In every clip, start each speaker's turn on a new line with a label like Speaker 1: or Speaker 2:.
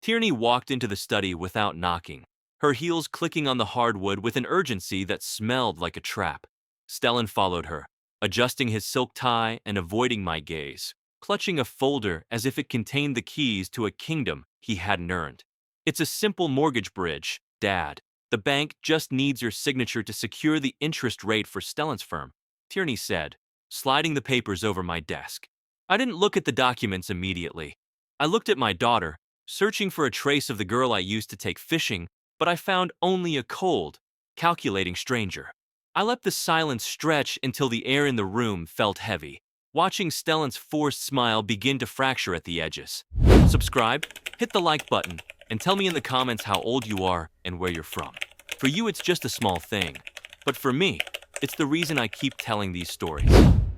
Speaker 1: Tierney walked into the study without knocking, her heels clicking on the hardwood with an urgency that smelled like a trap. Stellan followed her, adjusting his silk tie and avoiding my gaze, clutching a folder as if it contained the keys to a kingdom he hadn't earned. "It's a simple mortgage bridge, Dad. The bank just needs your signature to secure the interest rate for Stellan's firm," Tierney said, sliding the papers over my desk. I didn't look at the documents immediately. I looked at my daughter, searching for a trace of the girl I used to take fishing, but I found only a cold, calculating stranger. I let the silence stretch until the air in the room felt heavy, watching Stellan's forced smile begin to fracture at the edges. Subscribe, hit the like button, and tell me in the comments how old you are and where you're from. For you, it's just a small thing, but for me, it's the reason I keep telling these stories.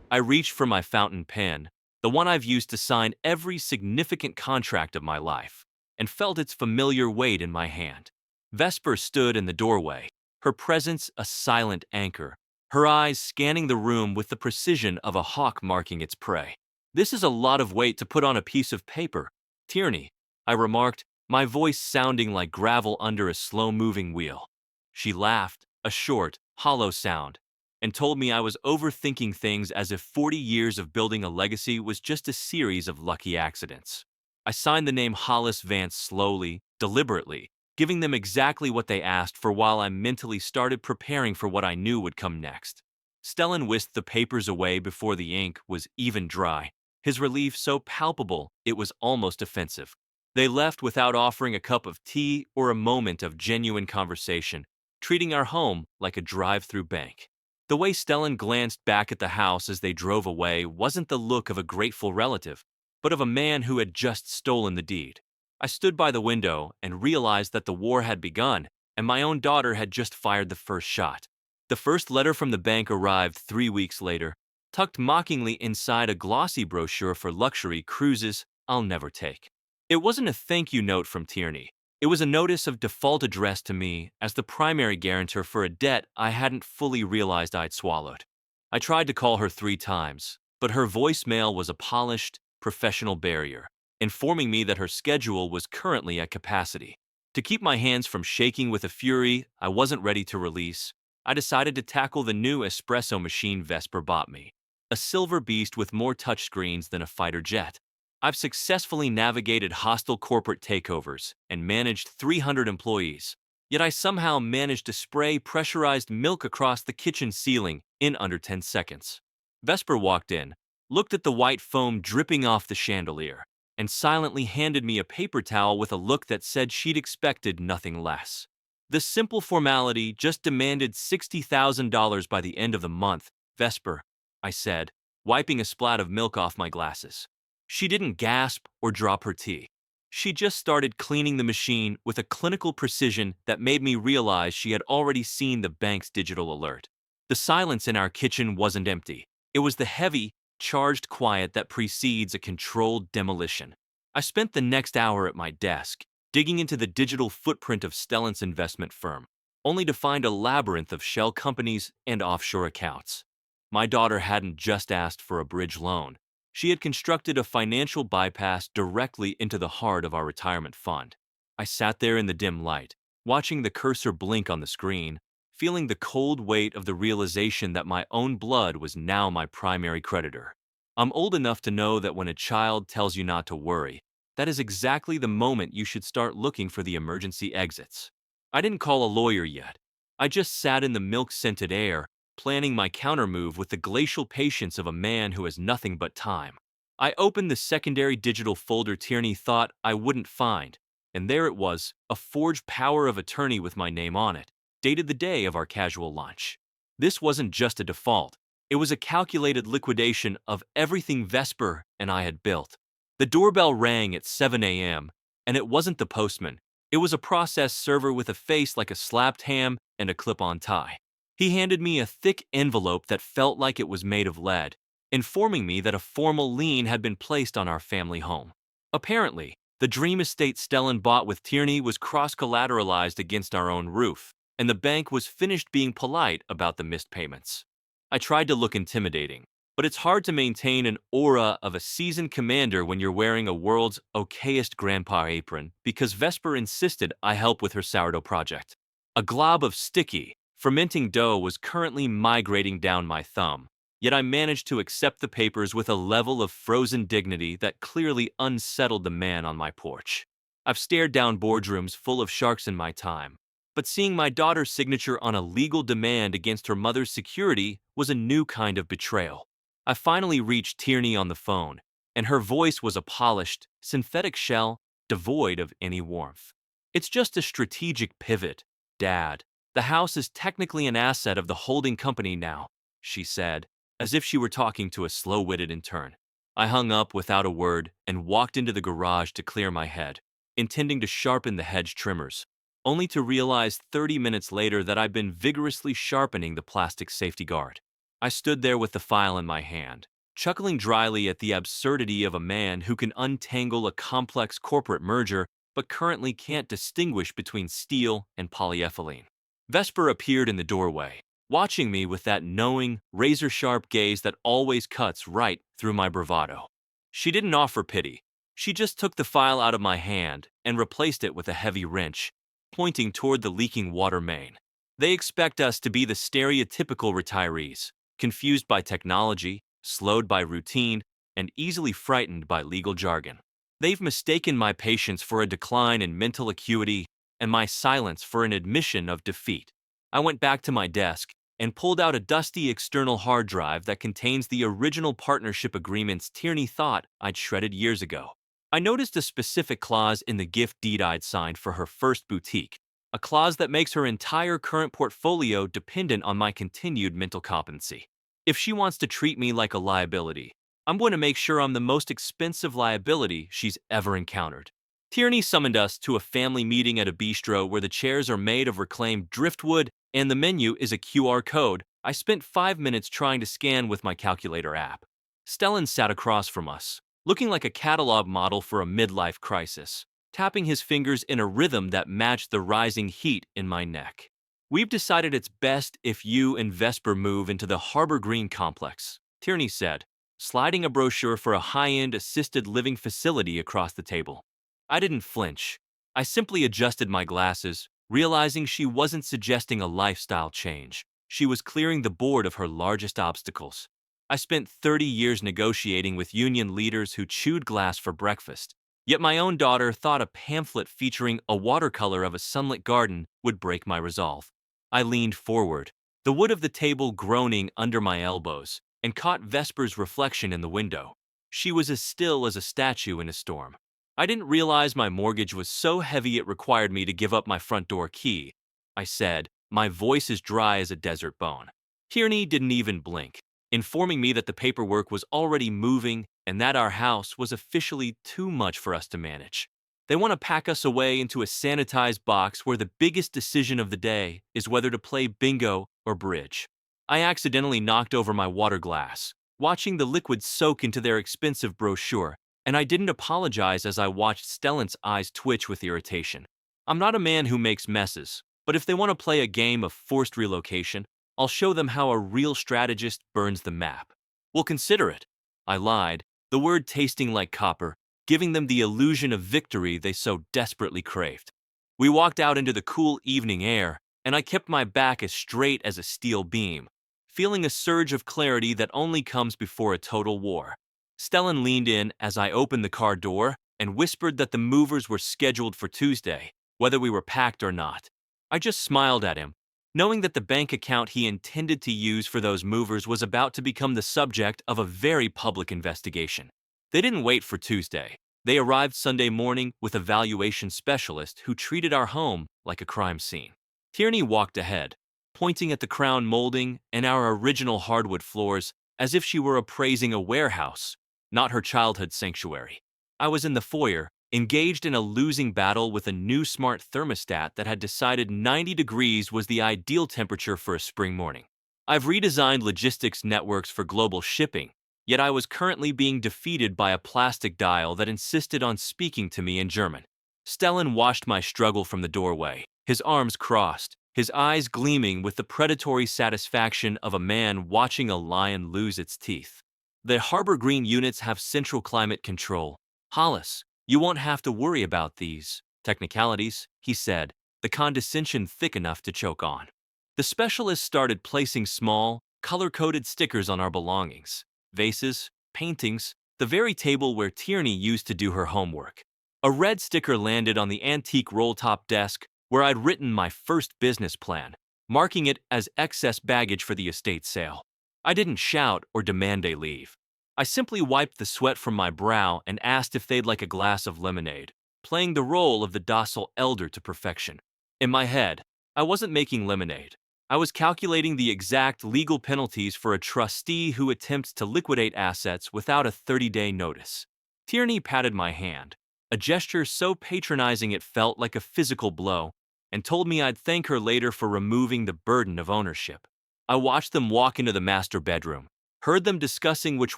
Speaker 1: I reached for my fountain pen, the one I've used to sign every significant contract of my life, and felt its familiar weight in my hand. Vesper stood in the doorway, her presence a silent anchor, her eyes scanning the room with the precision of a hawk marking its prey. "This is a lot of weight to put on a piece of paper, Tierney," I remarked, my voice sounding like gravel under a slow-moving wheel. She laughed, a short, hollow sound, and told me I was overthinking things as if 40 years of building a legacy was just a series of lucky accidents. I signed the name Hollis Vance slowly, deliberately, giving them exactly what they asked for while I mentally started preparing for what I knew would come next. Stellan whisked the papers away before the ink was even dry, his relief so palpable it was almost offensive. They left without offering a cup of tea or a moment of genuine conversation, treating our home like a drive-through bank. The way Stellan glanced back at the house as they drove away wasn't the look of a grateful relative, but of a man who had just stolen the deed. I stood by the window and realized that the war had begun, and my own daughter had just fired the first shot. The first letter from the bank arrived 3 weeks later, tucked mockingly inside a glossy brochure for luxury cruises I'll never take. It wasn't a thank you note from Tierney. It was a notice of default addressed to me as the primary guarantor for a debt I hadn't fully realized I'd swallowed. I tried to call her 3 times, but her voicemail was a polished, professional barrier, informing me that her schedule was currently at capacity. To keep my hands from shaking with a fury I wasn't ready to release, I decided to tackle the new espresso machine Vesper bought me, a silver beast with more touchscreens than a fighter jet. I've successfully navigated hostile corporate takeovers and managed 300 employees, yet I somehow managed to spray pressurized milk across the kitchen ceiling in under 10 seconds. Vesper walked in, looked at the white foam dripping off the chandelier, and silently handed me a paper towel with a look that said she'd expected nothing less. The simple formality just demanded $60,000 by the end of the month. "Vesper," I said, wiping a splat of milk off my glasses. She didn't gasp or drop her tea. She just started cleaning the machine with a clinical precision that made me realize she had already seen the bank's digital alert. The silence in our kitchen wasn't empty. It was the heavy, charged quiet that precedes a controlled demolition. I spent the next hour at my desk, digging into the digital footprint of Stellan's investment firm, only to find a labyrinth of shell companies and offshore accounts. My daughter hadn't just asked for a bridge loan. She had constructed a financial bypass directly into the heart of our retirement fund. I sat there in the dim light, watching the cursor blink on the screen, feeling the cold weight of the realization that my own blood was now my primary creditor. I'm old enough to know that when a child tells you not to worry, that is exactly the moment you should start looking for the emergency exits. I didn't call a lawyer yet. I just sat in the milk-scented air, planning my countermove with the glacial patience of a man who has nothing but time. I opened the secondary digital folder Tierney thought I wouldn't find, and there it was, a forged power of attorney with my name on it, dated the day of our casual lunch. This wasn't just a default. It was a calculated liquidation of everything Vesper and I had built. The doorbell rang at 7 a.m., and it wasn't the postman. It was a process server with a face like a slapped ham and a clip-on tie. He handed me a thick envelope that felt like it was made of lead, informing me that a formal lien had been placed on our family home. Apparently, the dream estate Stellan bought with Tierney was cross-collateralized against our own roof, and the bank was finished being polite about the missed payments. I tried to look intimidating, But it's hard to maintain an aura of a seasoned commander when you're wearing a world's okayest grandpa apron because Vesper insisted I help with her sourdough project. A glob of sticky, fermenting dough was currently migrating down my thumb, yet I managed to accept the papers with a level of frozen dignity that clearly unsettled the man on my porch. I've stared down boardrooms full of sharks in my time, but seeing my daughter's signature on a legal demand against her mother's security was a new kind of betrayal. I finally reached Tierney on the phone, and her voice was a polished, synthetic shell devoid of any warmth. It's just a strategic pivot, Dad. The house is technically an asset of the holding company now, she said, as if she were talking to a slow-witted intern. I hung up without a word and walked into the garage to clear my head, intending to sharpen the hedge trimmers, only to realize 30 minutes later that I'd been vigorously sharpening the plastic safety guard. I stood there with the file in my hand, chuckling dryly at the absurdity of a man who can untangle a complex corporate merger but currently can't distinguish between steel and polyethylene. Vesper appeared in the doorway, watching me with that knowing, razor-sharp gaze that always cuts right through my bravado. She didn't offer pity. She just took the file out of my hand and replaced it with a heavy wrench, pointing toward the leaking water main. They expect us to be the stereotypical retirees, confused by technology, slowed by routine, and easily frightened by legal jargon. They've mistaken my patience for a decline in mental acuity and my silence for an admission of defeat. I went back to my desk and pulled out a dusty external hard drive that contains the original partnership agreements Tierney thought I'd shredded years ago. I noticed a specific clause in the gift deed I'd signed for her first boutique, a clause that makes her entire current portfolio dependent on my continued mental competency. If she wants to treat me like a liability, I'm going to make sure I'm the most expensive liability she's ever encountered. Tierney summoned us to a family meeting at a bistro where the chairs are made of reclaimed driftwood and the menu is a QR code I spent 5 minutes trying to scan with my calculator app. Stellan sat across from us, looking like a catalog model for a midlife crisis, tapping his fingers in a rhythm that matched the rising heat in my neck. "We've decided it's best if you and Vesper move into the Harbor Green complex," Tierney said, sliding a brochure for a high-end assisted living facility across the table. I didn't flinch. I simply adjusted my glasses, realizing she wasn't suggesting a lifestyle change. She was clearing the board of her largest obstacles. I spent 30 years negotiating with union leaders who chewed glass for breakfast, yet my own daughter thought a pamphlet featuring a watercolor of a sunlit garden would break my resolve. I leaned forward, the wood of the table groaning under my elbows, and caught Vesper's reflection in the window. She was as still as a statue in a storm. "I didn't realize my mortgage was so heavy it required me to give up my front door key," I said, my voice as dry as a desert bone. Tierney didn't even blink, informing me that the paperwork was already moving and that our house was officially too much for us to manage. They want to pack us away into a sanitized box where the biggest decision of the day is whether to play bingo or bridge. I accidentally knocked over my water glass, watching the liquid soak into their expensive brochure, and I didn't apologize as I watched Stellan's eyes twitch with irritation. I'm not a man who makes messes, but if they want to play a game of forced relocation, I'll show them how a real strategist burns the map. "We'll consider it," I lied, the word tasting like copper, giving them the illusion of victory they so desperately craved. We walked out into the cool evening air, and I kept my back as straight as a steel beam, feeling a surge of clarity that only comes before a total war. Stellan leaned in as I opened the car door and whispered that the movers were scheduled for Tuesday, whether we were packed or not. I just smiled at him, knowing that the bank account he intended to use for those movers was about to become the subject of a very public investigation. They didn't wait for Tuesday. They arrived Sunday morning with a valuation specialist who treated our home like a crime scene. Tierney walked ahead, pointing at the crown molding and our original hardwood floors as if she were appraising a warehouse, not her childhood sanctuary. I was in the foyer, engaged in a losing battle with a new smart thermostat that had decided 90 degrees was the ideal temperature for a spring morning. I've redesigned logistics networks for global shipping, yet I was currently being defeated by a plastic dial that insisted on speaking to me in German. Stellan watched my struggle from the doorway, his arms crossed, his eyes gleaming with the predatory satisfaction of a man watching a lion lose its teeth. The Harbor Green units have central climate control. Hollis, you won't have to worry about these technicalities, he said, the condescension thick enough to choke on. The specialist started placing small, color-coded stickers on our belongings. Vases, paintings, the very table where Tierney used to do her homework. A red sticker landed on the antique roll-top desk where I'd written my first business plan, marking it as excess baggage for the estate sale. I didn't shout or demand they leave. I simply wiped the sweat from my brow and asked if they'd like a glass of lemonade, playing the role of the docile elder to perfection. In my head, I wasn't making lemonade. I was calculating the exact legal penalties for a trustee who attempts to liquidate assets without a 30-day notice. Tierney patted my hand, a gesture so patronizing it felt like a physical blow, and told me I'd thank her later for removing the burden of ownership. I watched them walk into the master bedroom, heard them discussing which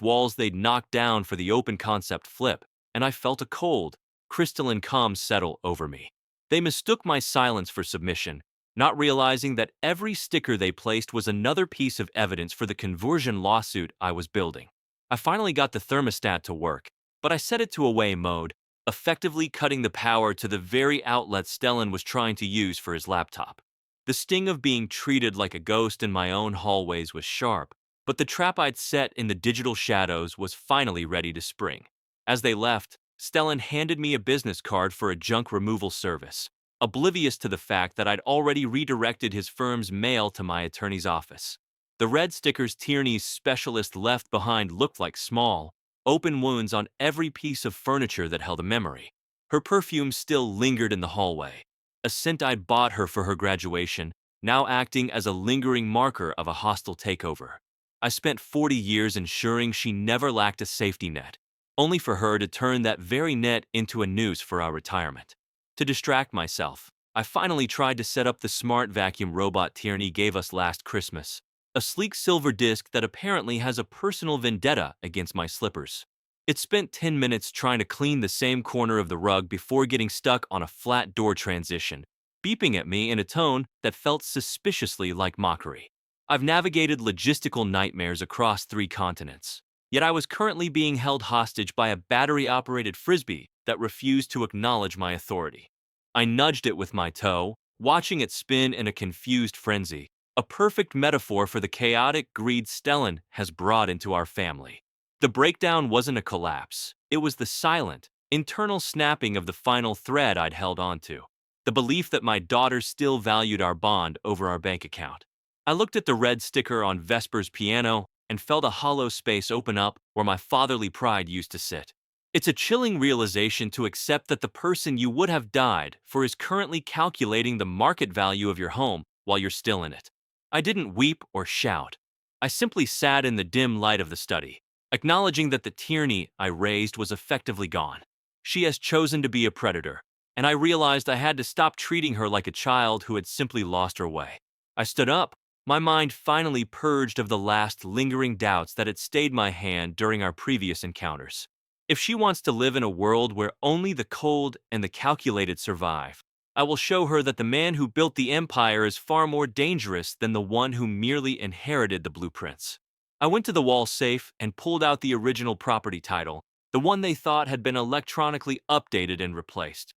Speaker 1: walls they'd knock down for the open concept flip, and I felt a cold, crystalline calm settle over me. They mistook my silence for submission, not realizing that every sticker they placed was another piece of evidence for the conversion lawsuit I was building. I finally got the thermostat to work, but I set it to away mode, effectively cutting the power to the very outlet Stellan was trying to use for his laptop. The sting of being treated like a ghost in my own hallways was sharp, but the trap I'd set in the digital shadows was finally ready to spring. As they left, Stellan handed me a business card for a junk removal service, oblivious to the fact that I'd already redirected his firm's mail to my attorney's office. The red stickers Tierney's specialist left behind looked like small, open wounds on every piece of furniture that held a memory. Her perfume still lingered in the hallway, a scent I'd bought her for her graduation, now acting as a lingering marker of a hostile takeover. I spent 40 years ensuring she never lacked a safety net, only for her to turn that very net into a noose for our retirement. To distract myself, I finally tried to set up the smart vacuum robot Tierney gave us last Christmas, a sleek silver disc that apparently has a personal vendetta against my slippers. It spent 10 minutes trying to clean the same corner of the rug before getting stuck on a flat door transition, beeping at me in a tone that felt suspiciously like mockery. I've navigated logistical nightmares across 3 continents, yet I was currently being held hostage by a battery-operated frisbee that refused to acknowledge my authority. I nudged it with my toe, watching it spin in a confused frenzy, a perfect metaphor for the chaotic greed Stellan has brought into our family. The breakdown wasn't a collapse. It was the silent, internal snapping of the final thread I'd held onto, the belief that my daughter still valued our bond over our bank account. I looked at the red sticker on Vesper's piano and felt a hollow space open up where my fatherly pride used to sit. It's a chilling realization to accept that the person you would have died for is currently calculating the market value of your home while you're still in it. I didn't weep or shout. I simply sat in the dim light of the study, acknowledging that the Tierney I raised was effectively gone. She has chosen to be a predator, and I realized I had to stop treating her like a child who had simply lost her way. I stood up, my mind finally purged of the last lingering doubts that had stayed my hand during our previous encounters. If she wants to live in a world where only the cold and the calculated survive, I will show her that the man who built the empire is far more dangerous than the one who merely inherited the blueprints. I went to the wall safe and pulled out the original property title, the one they thought had been electronically updated and replaced.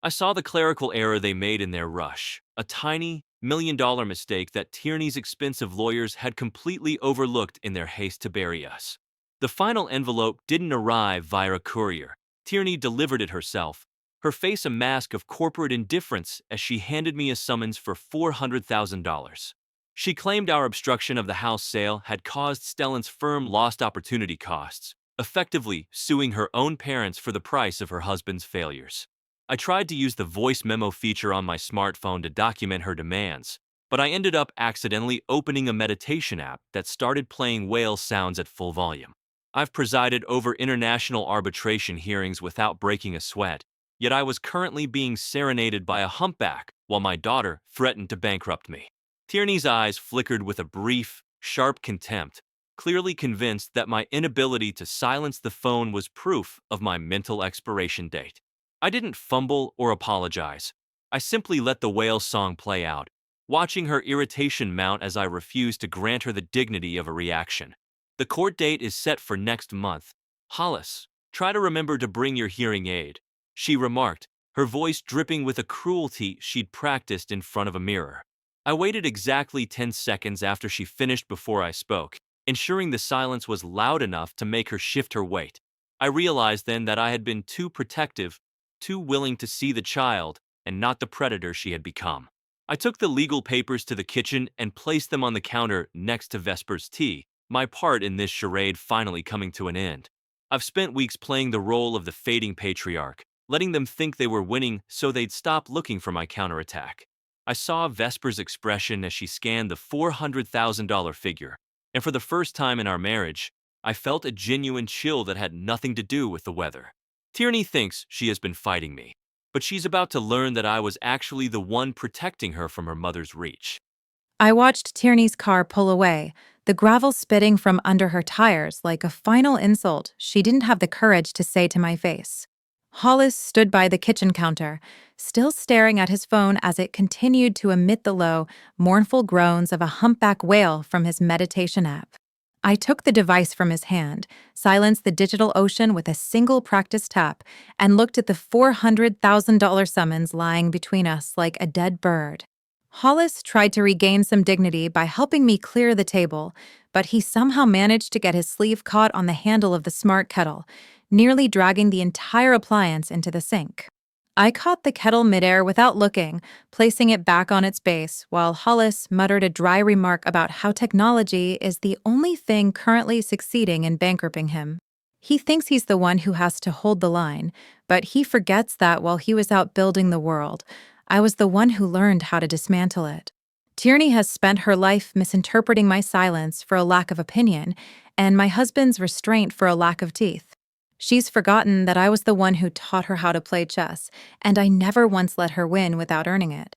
Speaker 1: I saw the clerical error they made in their rush, a tiny, $1 million mistake that Tierney's expensive lawyers had completely overlooked in their haste to bury us. The final envelope didn't arrive via a courier. Tierney delivered it herself, her face a mask of corporate indifference as she handed me a summons for $400,000. She claimed our obstruction of the house sale had caused Stellan's firm lost opportunity costs, effectively suing her own parents for the price of her husband's failures. I tried to use the voice memo feature on my smartphone to document her demands, but I ended up accidentally opening a meditation app that started playing whale sounds at full volume. I've presided over international arbitration hearings without breaking a sweat, yet I was currently being serenaded by a humpback while my daughter threatened to bankrupt me. Tierney's eyes flickered with a brief, sharp contempt, clearly convinced that my inability to silence the phone was proof of my mental expiration date. I didn't fumble or apologize. I simply let the whale song play out, watching her irritation mount as I refused to grant her the dignity of a reaction. The court date is set for next month. Hollis, try to remember to bring your hearing aid, she remarked, her voice dripping with a cruelty she'd practiced in front of a mirror. I waited exactly 10 seconds after she finished before I spoke, ensuring the silence was loud enough to make her shift her weight. I realized then that I had been too protective, too willing to see the child, and not the predator she had become. I took the legal papers to the kitchen and placed them on the counter next to Vesper's tea, my part in this charade finally coming to an end. I've spent weeks playing the role of the fading patriarch, letting them think they were winning so they'd stop looking for my counterattack. I saw Vesper's expression as she scanned the $400,000 figure, and for the first time in our marriage, I felt a genuine chill that had nothing to do with the weather. Tierney thinks she has been fighting me, but she's about to learn that I was actually the one protecting her from her mother's reach.
Speaker 2: I watched Tierney's car pull away, the gravel spitting from under her tires like a final insult she didn't have the courage to say to my face. Hollis stood by the kitchen counter, still staring at his phone as it continued to emit the low, mournful groans of a humpback whale from his meditation app. I took the device from his hand, silenced the digital ocean with a single practice tap, and looked at the $400,000 summons lying between us like a dead bird. Hollis tried to regain some dignity by helping me clear the table, but he somehow managed to get his sleeve caught on the handle of the smart kettle, nearly dragging the entire appliance into the sink. I caught the kettle midair without looking, placing it back on its base, while Hollis muttered a dry remark about how technology is the only thing currently succeeding in bankrupting him. He thinks he's the one who has to hold the line, but he forgets that while he was out building the world, I was the one who learned how to dismantle it. Tierney has spent her life misinterpreting my silence for a lack of opinion, and my husband's restraint for a lack of teeth. She's forgotten that I was the one who taught her how to play chess, and I never once let her win without earning it.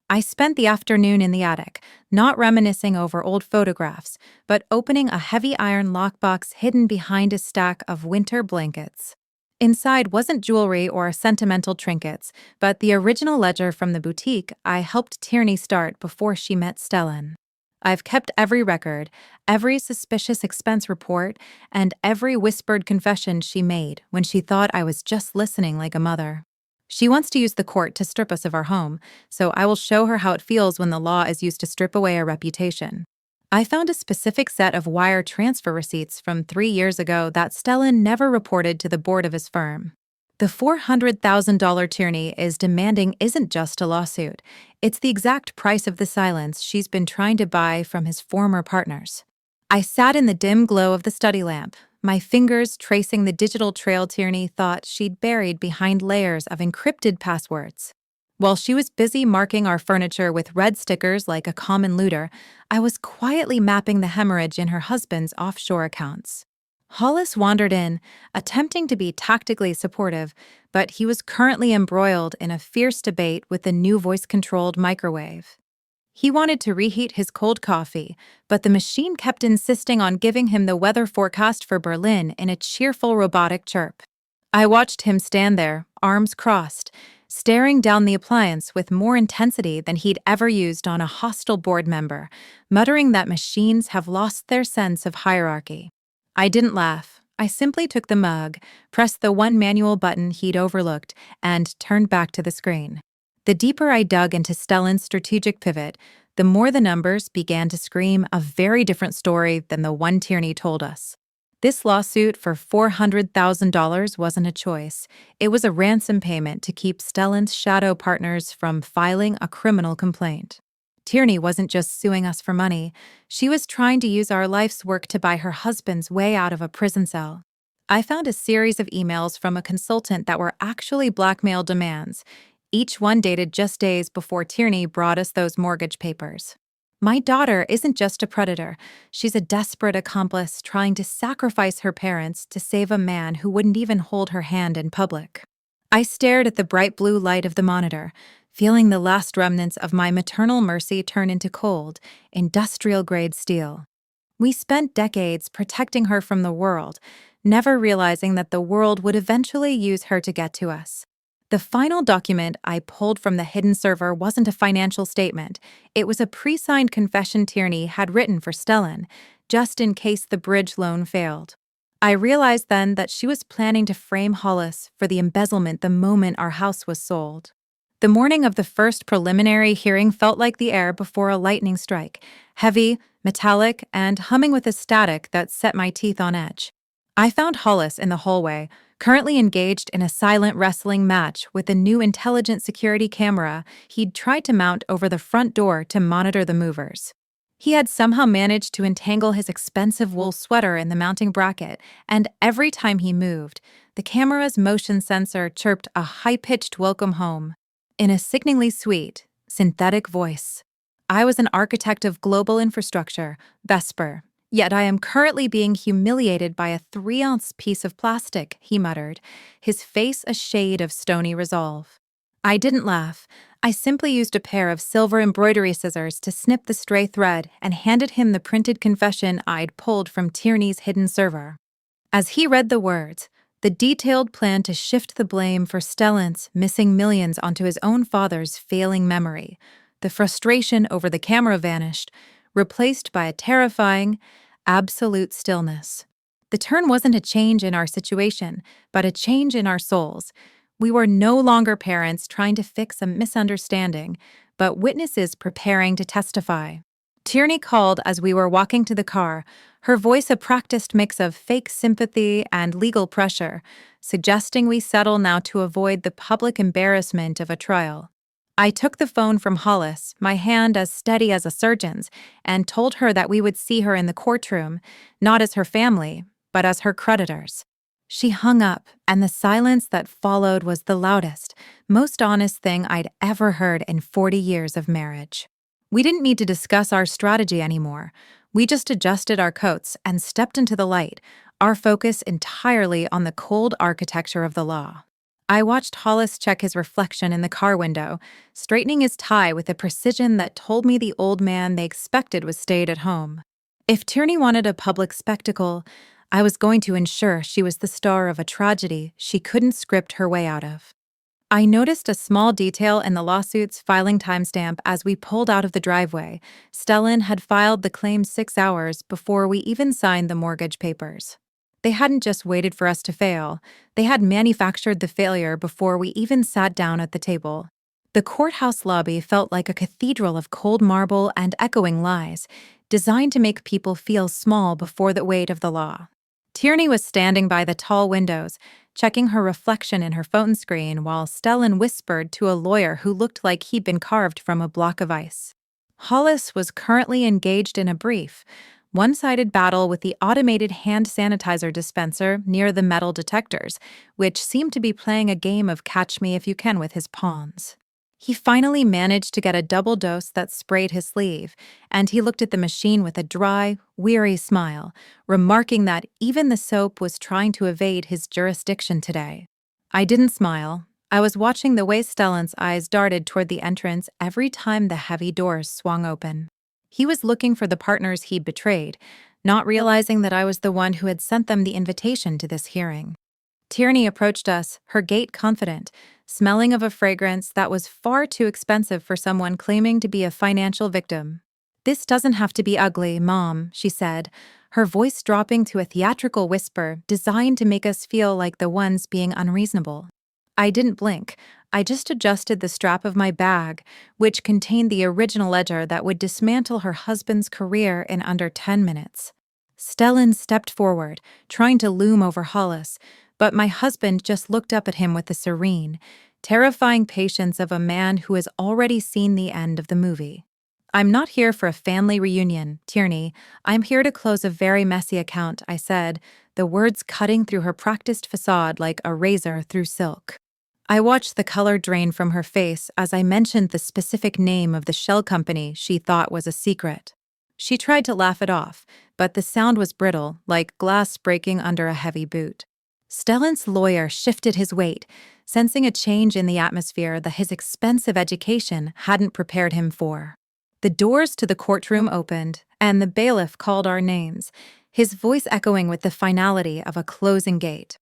Speaker 2: I spent the afternoon in the attic, not reminiscing over old photographs, but opening a heavy iron lockbox hidden behind a stack of winter blankets. Inside wasn't jewelry or sentimental trinkets, but the original ledger from the boutique I helped Tierney start before she met Stellan. I've kept every record, every suspicious expense report, and every whispered confession she made when she thought I was just listening like a mother. She wants to use the court to strip us of our home, so I will show her how it feels when the law is used to strip away our reputation. I found a specific set of wire transfer receipts from 3 years ago that Stellan never reported to the board of his firm. The $400,000 Tierney is demanding isn't just a lawsuit. It's the exact price of the silence she's been trying to buy from his former partners. I sat in the dim glow of the study lamp, my fingers tracing the digital trail Tierney thought she'd buried behind layers of encrypted passwords. While she was busy marking our furniture with red stickers like a common looter, I was quietly mapping the hemorrhage in her husband's offshore accounts. Hollis wandered in, attempting to be tactically supportive, but he was currently embroiled in a fierce debate with the new voice-controlled microwave. He wanted to reheat his cold coffee, but the machine kept insisting on giving him the weather forecast for Berlin in a cheerful robotic chirp. I watched him stand there, arms crossed, staring down the appliance with more intensity than he'd ever used on a hostile board member, muttering that machines have lost their sense of hierarchy. I didn't laugh. I simply took the mug, pressed the one manual button he'd overlooked, and turned back to the screen. The deeper I dug into Stellan's strategic pivot, the more the numbers began to scream a very different story than the one Tierney told us. This lawsuit for $400,000 wasn't a choice. It was a ransom payment to keep Stellan's shadow partners from filing a criminal complaint. Tierney wasn't just suing us for money. She was trying to use our life's work to buy her husband's way out of a prison cell. I found a series of emails from a consultant that were actually blackmail demands, each one dated just days before Tierney brought us those mortgage papers. My daughter isn't just a predator. She's a desperate accomplice trying to sacrifice her parents to save a man who wouldn't even hold her hand in public. I stared at the bright blue light of the monitor, feeling the last remnants of my maternal mercy turn into cold, industrial-grade steel. We spent decades protecting her from the world, never realizing that the world would eventually use her to get to us. The final document I pulled from the hidden server wasn't a financial statement. It was a pre-signed confession Tierney had written for Stellan, just in case the bridge loan failed. I realized then that she was planning to frame Hollis for the embezzlement the moment our house was sold. The morning of the first preliminary hearing felt like the air before a lightning strike, heavy, metallic, and humming with a static that set my teeth on edge. I found Hollis in the hallway, currently engaged in a silent wrestling match with a new intelligent security camera he'd tried to mount over the front door to monitor the movers. He had somehow managed to entangle his expensive wool sweater in the mounting bracket, and every time he moved, the camera's motion sensor chirped a high-pitched welcome home in a sickeningly sweet, synthetic voice. I was an architect of global infrastructure, Vesper, yet I am currently being humiliated by a 3-ounce piece of plastic, he muttered, his face a shade of stony resolve. I didn't laugh. I simply used a pair of silver embroidery scissors to snip the stray thread and handed him the printed confession I'd pulled from Tierney's hidden server. As he read the words, the detailed plan to shift the blame for Stellan's missing millions onto his own father's failing memory, the frustration over the camera vanished, replaced by a terrifying, absolute stillness. The turn wasn't a change in our situation, but a change in our souls. We were no longer parents trying to fix a misunderstanding, but witnesses preparing to testify. Tierney called as we were walking to the car, her voice a practiced mix of fake sympathy and legal pressure, suggesting we settle now to avoid the public embarrassment of a trial. I took the phone from Hollis, my hand as steady as a surgeon's, and told her that we would see her in the courtroom, not as her family, but as her creditors. She hung up, and the silence that followed was the loudest, most honest thing I'd ever heard in 40 years of marriage. We didn't need to discuss our strategy anymore. We just adjusted our coats and stepped into the light, our focus entirely on the cold architecture of the law. I watched Hollis check his reflection in the car window, straightening his tie with a precision that told me the old man they expected was stayed at home. If Tierney wanted a public spectacle, I was going to ensure she was the star of a tragedy she couldn't script her way out of. I noticed a small detail in the lawsuit's filing timestamp as we pulled out of the driveway. Stellan had filed the claim 6 hours before we even signed the mortgage papers. They hadn't just waited for us to fail, they had manufactured the failure before we even sat down at the table. The courthouse lobby felt like a cathedral of cold marble and echoing lies, designed to make people feel small before the weight of the law. Tierney was standing by the tall windows, checking her reflection in her phone screen while Stellan whispered to a lawyer who looked like he'd been carved from a block of ice. Hollis was currently engaged in a brief, one-sided battle with the automated hand sanitizer dispenser near the metal detectors, which seemed to be playing a game of catch me if you can with his pawns. He finally managed to get a double dose that sprayed his sleeve, and he looked at the machine with a dry, weary smile, remarking that even the soap was trying to evade his jurisdiction today. I didn't smile. I was watching the way Stellan's eyes darted toward the entrance every time the heavy doors swung open. He was looking for the partners he'd betrayed, not realizing that I was the one who had sent them the invitation to this hearing. Tierney approached us, her gait confident, smelling of a fragrance that was far too expensive for someone claiming to be a financial victim. "This doesn't have to be ugly, Mom," she said, her voice dropping to a theatrical whisper designed to make us feel like the ones being unreasonable. I didn't blink. I just adjusted the strap of my bag, which contained the original ledger that would dismantle her husband's career in under 10 minutes. Stellan stepped forward, trying to loom over Hollis, but my husband just looked up at him with the serene, terrifying patience of a man who has already seen the end of the movie. "I'm not here for a family reunion, Tierney. I'm here to close a very messy account," I said, the words cutting through her practiced facade like a razor through silk. I watched the color drain from her face as I mentioned the specific name of the shell company she thought was a secret. She tried to laugh it off, but the sound was brittle, like glass breaking under a heavy boot. Stellan's lawyer shifted his weight, sensing a change in the atmosphere that his expensive education hadn't prepared him for. The doors to the courtroom opened, and the bailiff called our names, his voice echoing with the finality of a closing gate.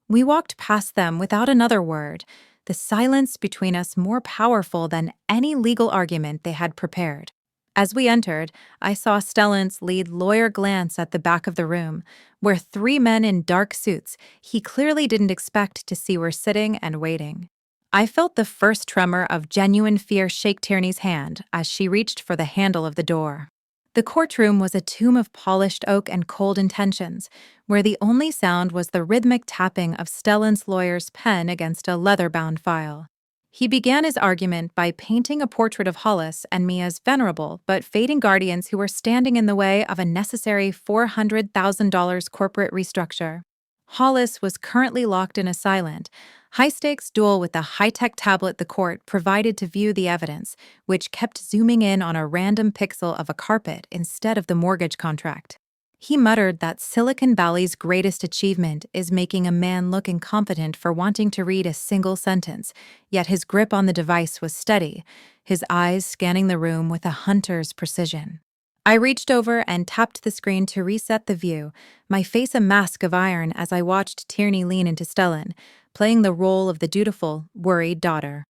Speaker 2: We walked past them without another word, the silence between us more powerful than any legal argument they had prepared. As we entered, I saw Stellan's lead lawyer glance at the back of the room, where three men in dark suits he clearly didn't expect to see were sitting and waiting. I felt the first tremor of genuine fear shake Tierney's hand as she reached for the handle of the door. The courtroom was a tomb of polished oak and cold intentions, where the only sound was the rhythmic tapping of Stellan's lawyer's pen against a leather-bound file. He began his argument by painting a portrait of Hollis and me as venerable but fading guardians who were standing in the way of a necessary $400,000 corporate restructure. Hollis was currently locked in a silent, high-stakes duel with the high-tech tablet the court provided to view the evidence, which kept zooming in on a random pixel of a carpet instead of the mortgage contract. He muttered that Silicon Valley's greatest achievement is making a man look incompetent for wanting to read a single sentence, yet his grip on the device was steady, his eyes scanning the room with a hunter's precision. I reached over and tapped the screen to reset the view, my face a mask of iron as I watched Tierney lean into Stellan, playing the role of the dutiful, worried daughter.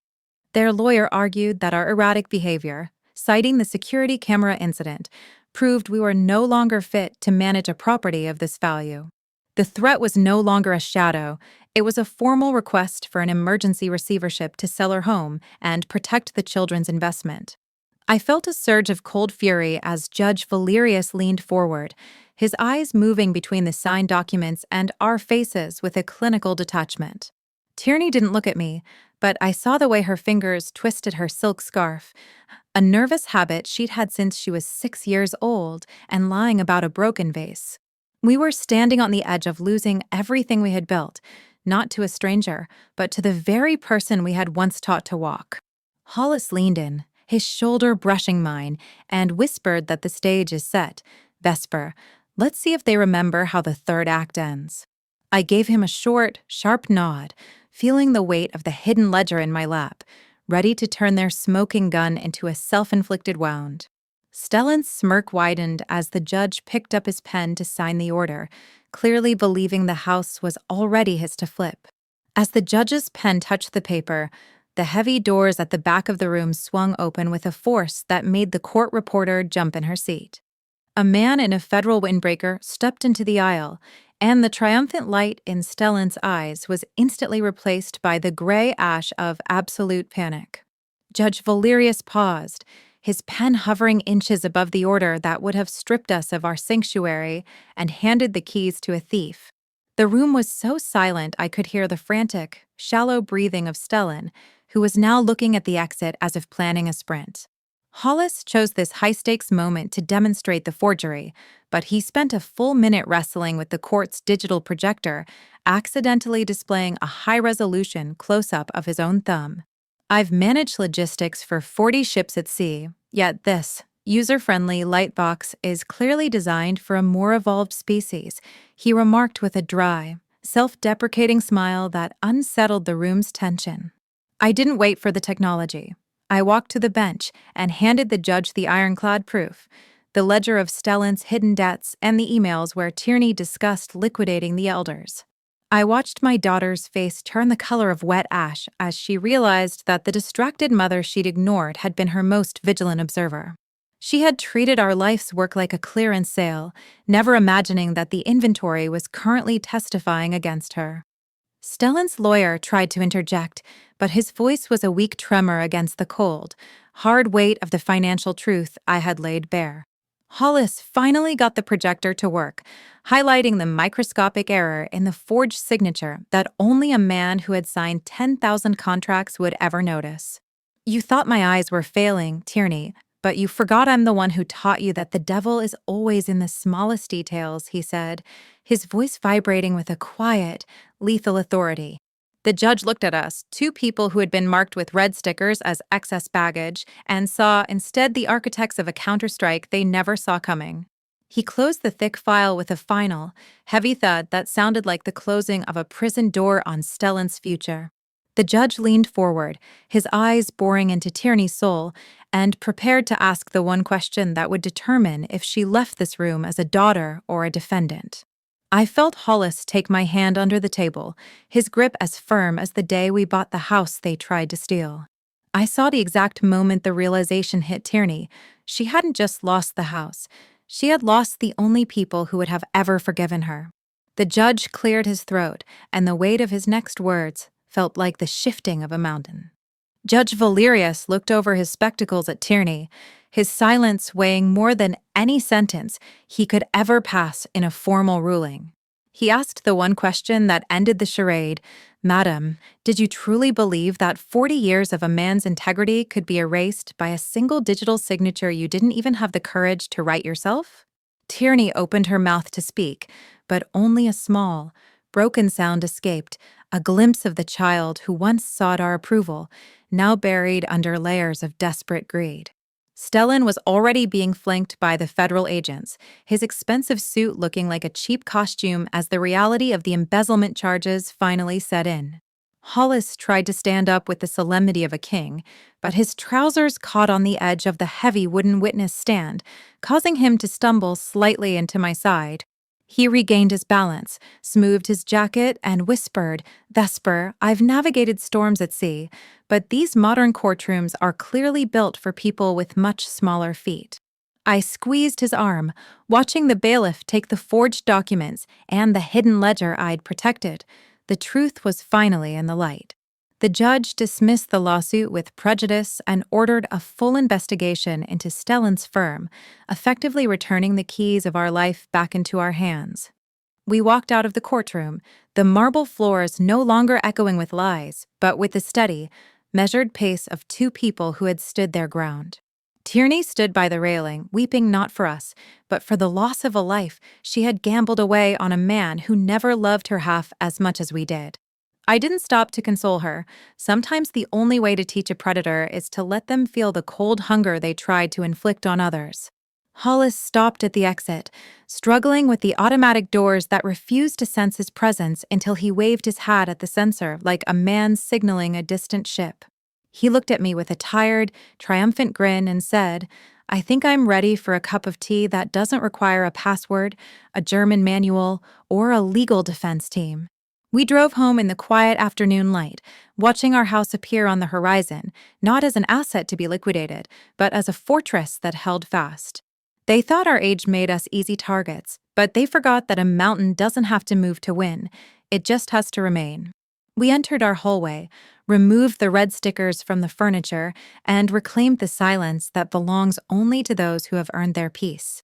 Speaker 2: Their lawyer argued that our erratic behavior, citing the security camera incident, proved we were no longer fit to manage a property of this value. The threat was no longer a shadow, it was a formal request for an emergency receivership to sell her home and protect the children's investment. I felt a surge of cold fury as Judge Valerius leaned forward, his eyes moving between the signed documents and our faces with a clinical detachment. Tierney didn't look at me, but I saw the way her fingers twisted her silk scarf, a nervous habit she'd had since she was 6 years old and lying about a broken vase. We were standing on the edge of losing everything we had built, not to a stranger, but to the very person we had once taught to walk. Hollis leaned in, his shoulder brushing mine, and whispered that the stage is set. Vesper, let's see if they remember how the third act ends. I gave him a short, sharp nod, feeling the weight of the hidden ledger in my lap, ready to turn their smoking gun into a self-inflicted wound. Stellan's smirk widened as the judge picked up his pen to sign the order, clearly believing the house was already his to flip. As the judge's pen touched the paper, the heavy doors at the back of the room swung open with a force that made the court reporter jump in her seat. A man in a federal windbreaker stepped into the aisle, and the triumphant light in Stellan's eyes was instantly replaced by the gray ash of absolute panic. Judge Valerius paused, his pen hovering inches above the order that would have stripped us of our sanctuary, and handed the keys to a thief. The room was so silent I could hear the frantic, shallow breathing of Stellan, who was now looking at the exit as if planning a sprint. Hollis chose this high-stakes moment to demonstrate the forgery, but he spent a full minute wrestling with the court's digital projector, accidentally displaying a high-resolution close-up of his own thumb. I've managed logistics for 40 ships at sea, yet this user-friendly lightbox is clearly designed for a more evolved species, he remarked with a dry, self-deprecating smile that unsettled the room's tension. I didn't wait for the technology. I walked to the bench and handed the judge the ironclad proof, the ledger of Stellan's hidden debts and the emails where Tierney discussed liquidating the elders. I watched my daughter's face turn the color of wet ash as she realized that the distracted mother she'd ignored had been her most vigilant observer. She had treated our life's work like a clearance sale, never imagining that the inventory was currently testifying against her. Stellan's lawyer tried to interject, but his voice was a weak tremor against the cold, hard weight of the financial truth I had laid bare. Hollis finally got the projector to work, highlighting the microscopic error in the forged signature that only a man who had signed 10,000 contracts would ever notice. You thought my eyes were failing, Tierney, but you forgot I'm the one who taught you that the devil is always in the smallest details, he said, his voice vibrating with a quiet, lethal authority. The judge looked at us, two people who had been marked with red stickers as excess baggage, and saw instead the architects of a counterstrike they never saw coming. He closed the thick file with a final, heavy thud that sounded like the closing of a prison door on Stellan's future. The judge leaned forward, his eyes boring into Tierney's soul, and prepared to ask the one question that would determine if she left this room as a daughter or a defendant. I felt Hollis take my hand under the table, his grip as firm as the day we bought the house they tried to steal. I saw the exact moment the realization hit Tierney. She hadn't just lost the house, she had lost the only people who would have ever forgiven her. The judge cleared his throat, and the weight of his next words felt like the shifting of a mountain. Judge Valerius looked over his spectacles at Tierney, his silence weighing more than any sentence he could ever pass in a formal ruling. He asked the one question that ended the charade, "Madam, did you truly believe that 40 years of a man's integrity could be erased by a single digital signature you didn't even have the courage to write yourself?" Tierney opened her mouth to speak, but only a small, broken sound escaped, a glimpse of the child who once sought our approval, now buried under layers of desperate greed. Stellan was already being flanked by the federal agents, his expensive suit looking like a cheap costume as the reality of the embezzlement charges finally set in. Hollis tried to stand up with the solemnity of a king, but his trousers caught on the edge of the heavy wooden witness stand, causing him to stumble slightly into my side. He regained his balance, smoothed his jacket, and whispered, "Vesper, I've navigated storms at sea, but these modern courtrooms are clearly built for people with much smaller feet." I squeezed his arm, watching the bailiff take the forged documents and the hidden ledger I'd protected. The truth was finally in the light. The judge dismissed the lawsuit with prejudice and ordered a full investigation into Stellan's firm, effectively returning the keys of our life back into our hands. We walked out of the courtroom, the marble floors no longer echoing with lies, but with the steady, measured pace of two people who had stood their ground. Tierney stood by the railing, weeping not for us, but for the loss of a life she had gambled away on a man who never loved her half as much as we did. I didn't stop to console her. Sometimes the only way to teach a predator is to let them feel the cold hunger they tried to inflict on others. Hollis stopped at the exit, struggling with the automatic doors that refused to sense his presence until he waved his hat at the sensor like a man signaling a distant ship. He looked at me with a tired, triumphant grin and said, "I think I'm ready for a cup of tea that doesn't require a password, a German manual, or a legal defense team." We drove home in the quiet afternoon light, watching our house appear on the horizon, not as an asset to be liquidated, but as a fortress that held fast. They thought our age made us easy targets, but they forgot that a mountain doesn't have to move to win, it just has to remain. We entered our hallway, removed the red stickers from the furniture, and reclaimed the silence that belongs only to those who have earned their peace.